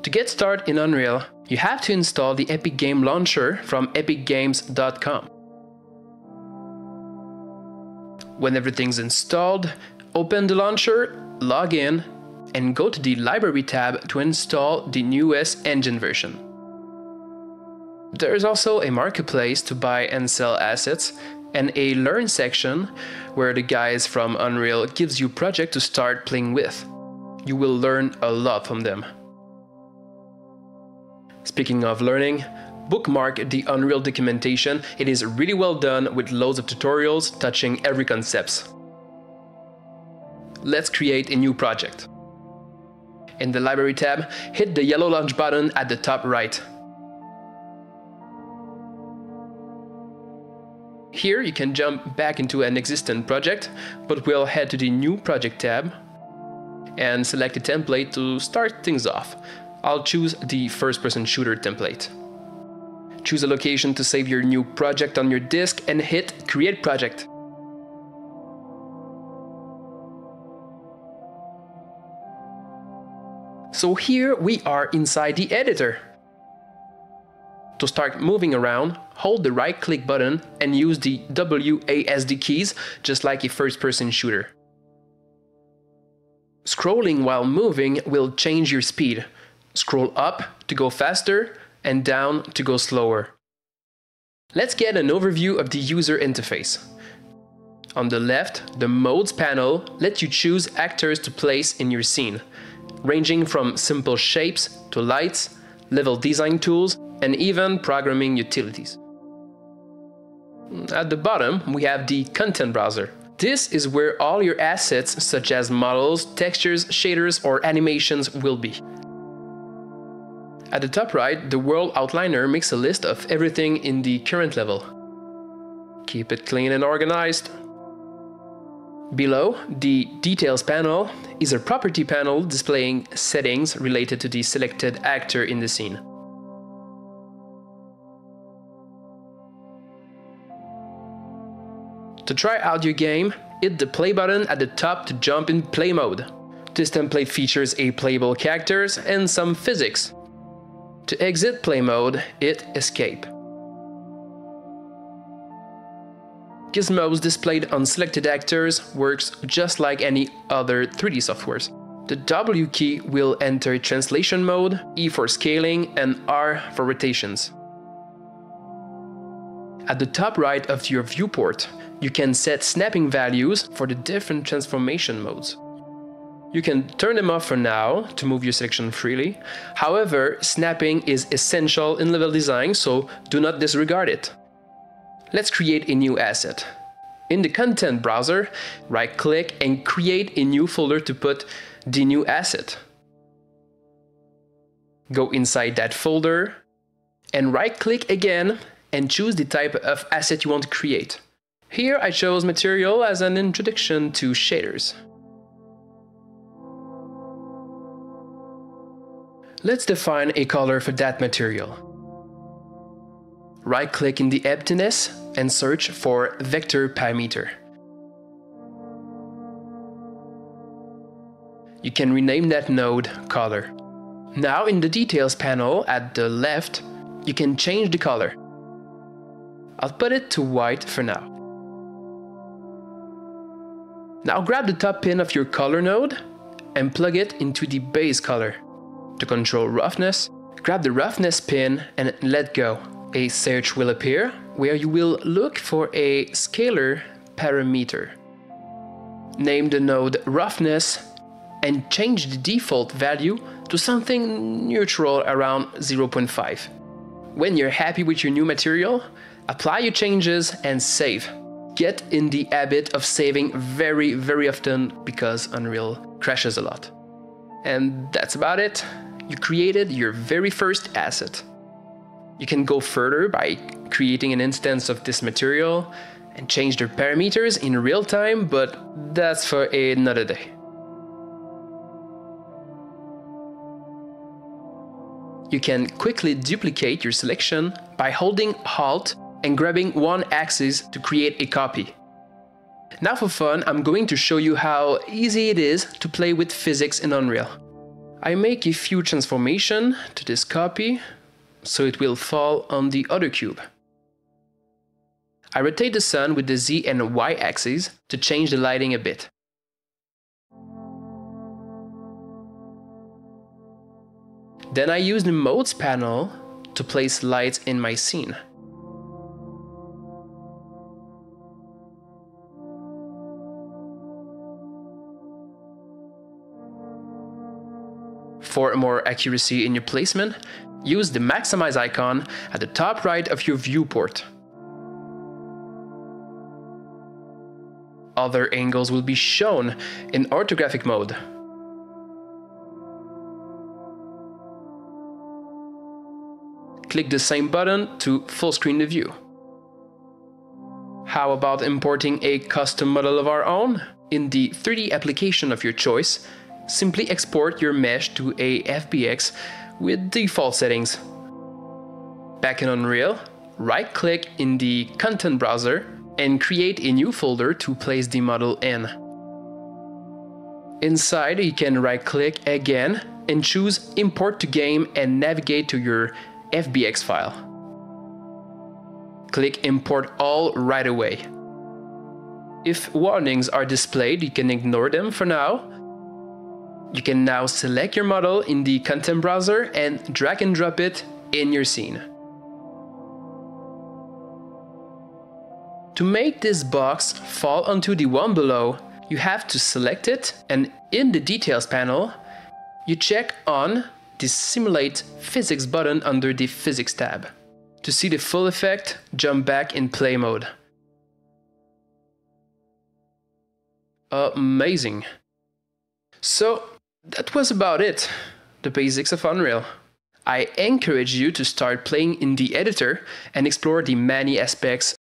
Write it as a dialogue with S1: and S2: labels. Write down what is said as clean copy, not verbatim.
S1: To get started in Unreal, you have to install the Epic Game Launcher from epicgames.com. When everything's installed, open the launcher, log in, and go to the Library tab to install the newest engine version. There is also a marketplace to buy and sell assets, and a Learn section where the guys from Unreal gives you projects to start playing with. You will learn a lot from them. Speaking of learning, bookmark the Unreal documentation. It is really well done with loads of tutorials touching every concept. Let's create a new project. In the Library tab, hit the yellow launch button at the top right. Here you can jump back into an existing project, but we'll head to the New Project tab and select a template to start things off. I'll choose the first-person shooter template. Choose a location to save your new project on your disk and hit Create Project. So here we are inside the editor. To start moving around, hold the right-click button and use the WASD keys, just like a first-person shooter. Scrolling while moving will change your speed. Scroll up to go faster and down to go slower. Let's get an overview of the user interface. On the left, the Modes panel lets you choose actors to place in your scene, ranging from simple shapes to lights, level design tools, and even programming utilities. At the bottom, we have the Content Browser. This is where all your assets such as models, textures, shaders, or animations will be. At the top right, the World Outliner makes a list of everything in the current level. Keep it clean and organized. Below, the Details panel is a property panel displaying settings related to the selected actor in the scene. To try out your game, hit the play button at the top to jump in play mode. This template features a playable characters and some physics. To exit play mode, hit Escape. Gizmos displayed on selected actors works just like any other 3D softwares. The W key will enter translation mode, E for scaling, and R for rotations. At the top right of your viewport, you can set snapping values for the different transformation modes. You can turn them off for now to move your selection freely. However, snapping is essential in level design, so do not disregard it. Let's create a new asset. In the Content Browser, right-click and create a new folder to put the new asset. Go inside that folder and right-click again and choose the type of asset you want to create. Here I chose Material as an introduction to shaders. Let's define a color for that material. Right-click in the emptiness and search for Vector Parameter. You can rename that node Color. Now in the Details panel at the left, you can change the color. I'll put it to white for now. Now grab the top pin of your color node and plug it into the base color. To control roughness, grab the roughness pin and let go. A search will appear where you will look for a scalar parameter. Name the node roughness and change the default value to something neutral around 0.5. When you're happy with your new material, apply your changes and save. Get in the habit of saving very often because Unreal crashes a lot. And that's about it. You created your very first asset. You can go further by creating an instance of this material and change their parameters in real time, but that's for another day. You can quickly duplicate your selection by holding Alt and grabbing one axis to create a copy. Now for fun, I'm going to show you how easy it is to play with physics in Unreal. I make a few transformations to this copy, so it will fall on the other cube. I rotate the sun with the Z and Y axes to change the lighting a bit. Then I use the modes panel to place lights in my scene. For more accuracy in your placement, use the maximize icon at the top right of your viewport. Other angles will be shown in orthographic mode. Click the same button to full screen the view. How about importing a custom model of our own? In the 3D application of your choice, simply export your mesh to a FBX with default settings. Back in Unreal, right-click in the content browser and create a new folder to place the model in. Inside, you can right-click again and choose Import to Game and navigate to your FBX file. Click Import All right away. If warnings are displayed, you can ignore them for now. You can now select your model in the content browser and drag and drop it in your scene. To make this box fall onto the one below, you have to select it, and in the Details panel, you check on the Simulate Physics button under the Physics tab. To see the full effect, jump back in Play mode. Amazing. So, that was about it, the basics of Unreal. I encourage you to start playing in the editor and explore the many aspects